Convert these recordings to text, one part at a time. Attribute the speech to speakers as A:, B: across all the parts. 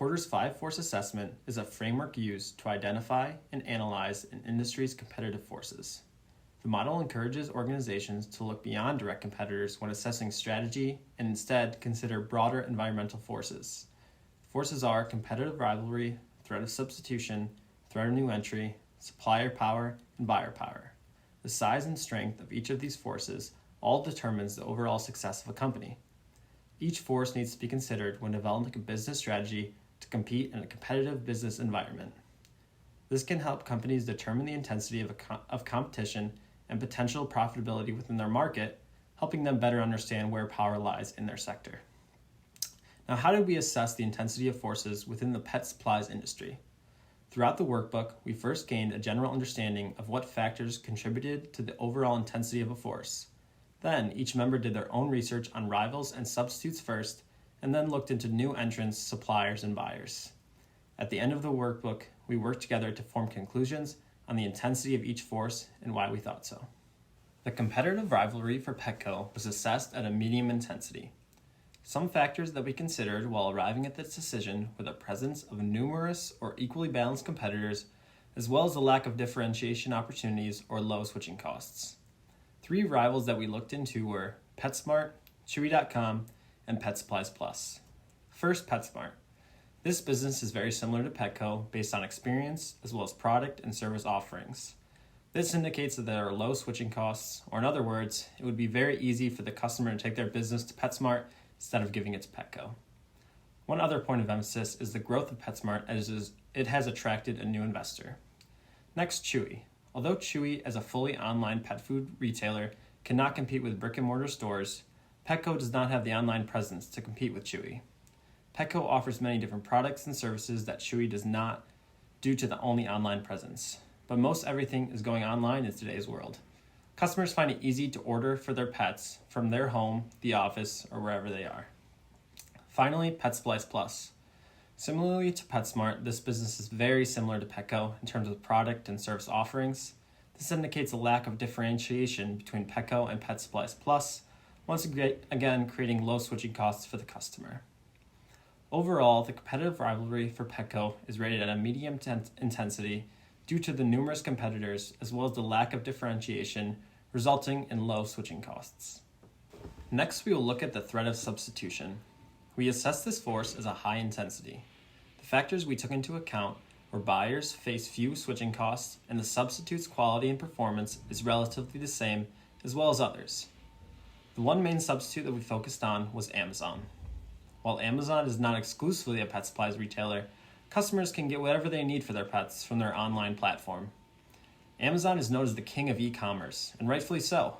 A: Porter's 5-force assessment is a framework used to identify and analyze an industry's competitive forces. The model encourages organizations to look beyond direct competitors when assessing strategy and instead consider broader environmental forces. Forces are competitive rivalry, threat of substitution, threat of new entry, supplier power, and buyer power. The size and strength of each of these forces all determines the overall success of a company. Each force needs to be considered when developing a business strategy to compete in a competitive business environment. This can help companies determine the intensity of competition and potential profitability within their market, helping them better understand where power lies in their sector. Now, how did we assess the intensity of forces within the pet supplies industry? Throughout the workbook, we first gained a general understanding of what factors contributed to the overall intensity of a force. Then, each member did their own research on rivals and substitutes first, and then looked into new entrants, suppliers, and buyers. At the end of the workbook, we worked together to form conclusions on the intensity of each force and why we thought so. The competitive rivalry for Petco was assessed at a medium intensity. Some factors that we considered while arriving at this decision were the presence of numerous or equally balanced competitors, as well as the lack of differentiation opportunities or low switching costs. 3 rivals that we looked into were PetSmart, Chewy.com, and Pet Supplies Plus. First, PetSmart. This business is very similar to Petco based on experience as well as product and service offerings. This indicates that there are low switching costs, or in other words, it would be very easy for the customer to take their business to PetSmart instead of giving it to Petco. One other point of emphasis is the growth of PetSmart as it has attracted a new investor. Next, Chewy. Although Chewy, as a fully online pet food retailer, cannot compete with brick-and-mortar stores, Petco does not have the online presence to compete with Chewy. Petco offers many different products and services that Chewy does not due to the only online presence. But most everything is going online in today's world. Customers find it easy to order for their pets from their home, the office, or wherever they are. Finally, Pet Supplies Plus. Similarly to PetSmart, this business is very similar to Petco in terms of product and service offerings. This indicates a lack of differentiation between Petco and Pet Supplies Plus, once again creating low switching costs for the customer. Overall, the competitive rivalry for Petco is rated at a medium intensity due to the numerous competitors as well as the lack of differentiation, resulting in low switching costs. Next, we will look at the threat of substitution. We assess this force as a high intensity. The factors we took into account were buyers face few switching costs and the substitute's quality and performance is relatively the same, as well as others. The one main substitute that we focused on was Amazon. While Amazon is not exclusively a pet supplies retailer, customers can get whatever they need for their pets from their online platform. Amazon is known as the king of e-commerce, and rightfully so.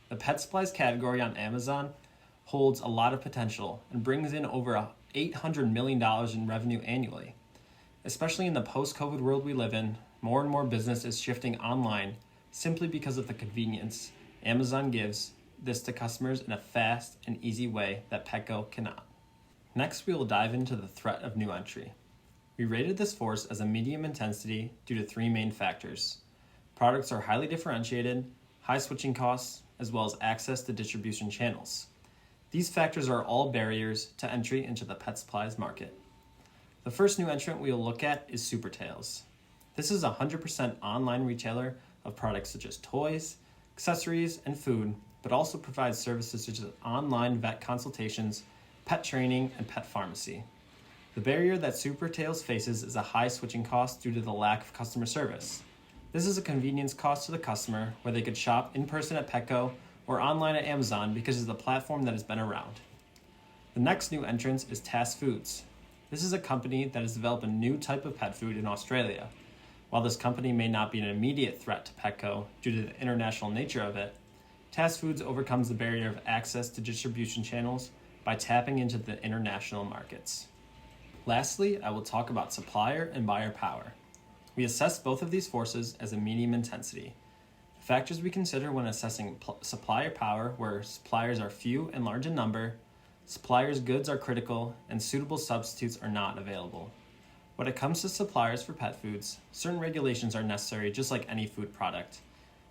A: The pet supplies category on Amazon holds a lot of potential and brings in over $800 million in revenue annually. Especially in the post-COVID world we live in, more and more business is shifting online simply because of the convenience Amazon gives this to customers in a fast and easy way that Petco cannot. Next, we will dive into the threat of new entry. We rated this force as a medium intensity due to 3 main factors. Products are highly differentiated, high switching costs, as well as access to distribution channels. These factors are all barriers to entry into the pet supplies market. The first new entrant we will look at is Supertails. This is a 100% online retailer of products such as toys, accessories, and food, but also provides services such as online vet consultations, pet training, and pet pharmacy. The barrier that Supertails faces is a high switching cost due to the lack of customer service. This is a convenience cost to the customer where they could shop in person at Petco or online at Amazon because of the platform that has been around. The next new entrant is Task Foods. This is a company that has developed a new type of pet food in Australia. While this company may not be an immediate threat to Petco due to the international nature of it, Task Foods overcomes the barrier of access to distribution channels by tapping into the international markets. Lastly, I will talk about supplier and buyer power. We assess both of these forces as a medium intensity. The factors we consider when assessing supplier power were suppliers are few and large in number, suppliers' goods are critical, and suitable substitutes are not available. When it comes to suppliers for pet foods, certain regulations are necessary just like any food product.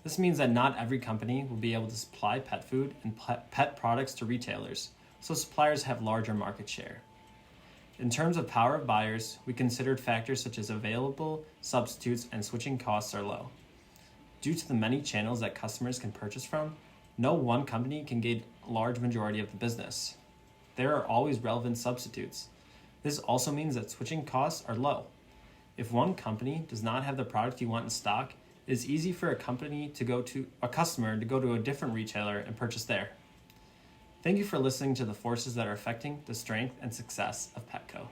A: This means that not every company will be able to supply pet food and pet products to retailers, so suppliers have larger market share. In terms of power of buyers, we considered factors such as available substitutes and switching costs are low. Due to the many channels that customers can purchase from, no one company can gain a large majority of the business. There are always relevant substitutes. This also means that switching costs are low. If one company does not have the product you want in stock, it is easy for a customer to go to a different retailer and purchase there. Thank you for listening to the forces that are affecting the strength and success of Petco.